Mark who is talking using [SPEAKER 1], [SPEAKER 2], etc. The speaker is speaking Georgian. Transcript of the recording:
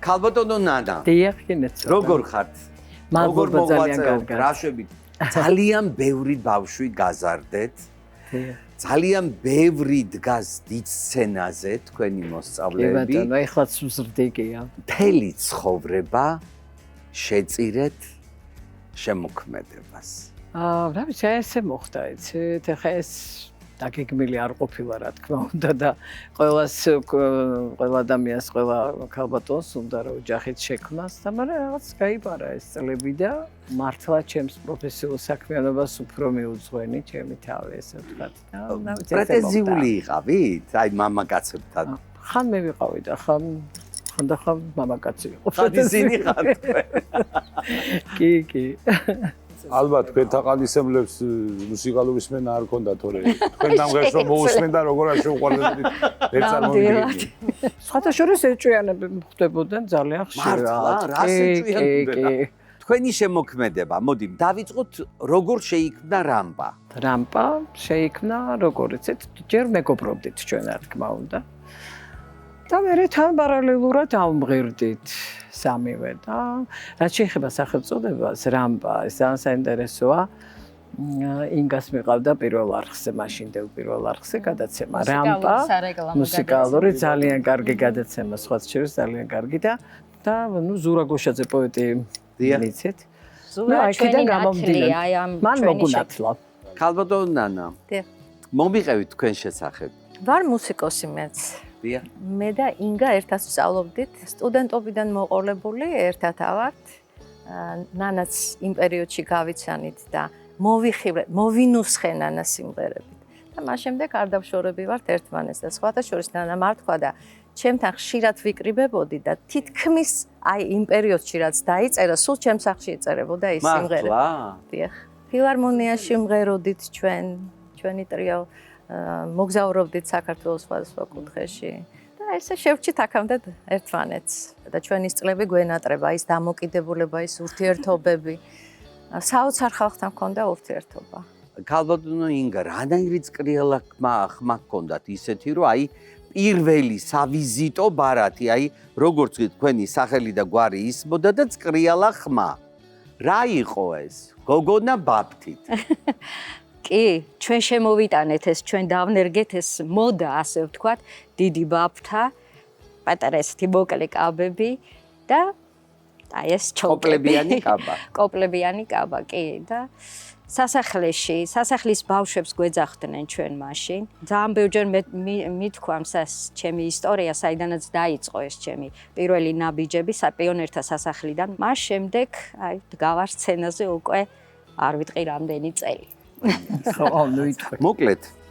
[SPEAKER 1] ქალბატონო ნანა.
[SPEAKER 2] დიახ, კიდეც.
[SPEAKER 1] როგორ ხართ? როგორ მოღვაწეობთ? რაშებით? ძალიან ბევრი ბავშვი გაზარდეთ. ძალიან ბევრი დგას დიდ სცენაზე თქვენი მოსწავლეები.
[SPEAKER 2] კი ბატონო, ეხლაც მზრდიგია.
[SPEAKER 1] მთელი ცხოვრება შეწირეთ შემოქმედებას.
[SPEAKER 2] რა ვიცი, ესე მოხდა, იცით, ეხა ეს დაგეგმილი არ ყოფილა, რა თქმა უნდა და ყველა ადამიანს, ყველა ქალბატონს უნდა რომ ოჯახით შექმნას და მაგრამ რაღაც გაიბარა ეს წლები და მართლა ჩემს პროფესიულ საქმიანობას უფრო მიუძღვენი ჩემი თავი, ესე ვთქვათ. და
[SPEAKER 1] პრეტენზიული იყავით? აი მამაკაცებთან.
[SPEAKER 2] ხან მე ვიყავი და ხან მამაკაცი იყო.
[SPEAKER 1] ხან ისინი ხართ.
[SPEAKER 2] კი.
[SPEAKER 3] ალბათ თქვენ თაყალისემლებს მუსიკალური სმენა არ ქონდა თორე თქვენ დამღეს რომ მოусმენდა როგორ არ შეუყვარდებოდით ერთ წარმომიდგენით.
[SPEAKER 2] სხვათა შორის ეჭვიანები ხდებოდნენ ძალიან ხშირად.
[SPEAKER 1] რა ეჭვიანებდნენ? თქვენი შემოქმედება, მოდი, დავიწყოთ როგორ შეიქმნა რამპა.
[SPEAKER 2] რამპა შეიქმნა როგორ იცით, ჯერ მეგობრობდით ჩვენ რა თქმა უნდა. და მე თან პარალელურად ავმღერდით სამივე და რაც შეეხება სახელწოდებას რამპა, ეს ძალიან საინტერესოა. ინგას მიყავდა პირველ არხზე, მაშინდელ პირველ არხზე გადაცემა რამპა. მუსიკალური ძალიან კარგი გადაცემა, სხვა შორის ძალიან კარგი და ნუ ზურა გოშაძე პოეტი იცით.
[SPEAKER 4] ზურა ჩვენი ნათლია, აი ამ
[SPEAKER 2] მან მოგუნათლა.
[SPEAKER 1] ქალბატონო ნანა. მომიყევით თქვენ შესახებ.
[SPEAKER 4] ვარ მუსიკოსი მეც. მე და ინგა ერთად ვსწავლობდით, სტუდენტობიდან მოყოლებული ერთად ავართ. ნანაც იმ პერიოდში გავიცანით და მოვინუსხე ნანა სიმღერებით. და მას შემდეგ არ დავშორები ვართ ერთმანეთს და სხვათა შორის ნანა მართვა და ჩემთან ხშირად ვიკრიბებოდი და თითქმის აი იმ პერიოდში რაც დაიწერა, სულ ჩემს სახლში იწერებოდა ეს სიმღერა. დიახ. ფილარმონიაში მღეროდით ჩვენი ტრიო მოგზაურობდით საქართველოს სხვადასხვა კუთხეში და ესე შევჭით აქამდე ერთმანეთს და ჩვენი წლები გვენატრება ის დამოკიდებულება, ის ურთიერთობები. საოცარ ხალხთან მქონდა ურთიერთობა.
[SPEAKER 1] ქალბატონო ინგა, რანაირი წკრიალა ხმა გქონდათ ისეთი, რომ აი პირველი სავიზიტო ბარათი, აი როგორც თქვენი სახელი და გვარი ისმოდა და წკრიალა ხმა. რა იყო ეს? გოგონა ბაფთით.
[SPEAKER 4] კი, ჩვენ შემოვიტანეთ ეს, ჩვენ დავნერგეთ ეს მოდა, ასე ვთქვათ, დიდი ბაფთა, პატარა ესეთი მოკლე კაბები და აი ეს
[SPEAKER 1] კოპლებიანი კაბა.
[SPEAKER 4] კოპლებიანი კაბა, კი და სასახლის ბავშვებს გვეძახდნენ ჩვენ მაშინ. ძალიან ბევრჯერ მithქვამს ჩემი ისტორია, საიდანაც დაიწყო ეს ჩემი პირველი ნაბიჯები პიონერთა სასახლიდან. მას შემდეგ აი დგავარ სცენაზე უკვე არ ვიტყვი რამდენი წელი.
[SPEAKER 2] ხო, ნუ იტყვი.
[SPEAKER 1] მოკლედ,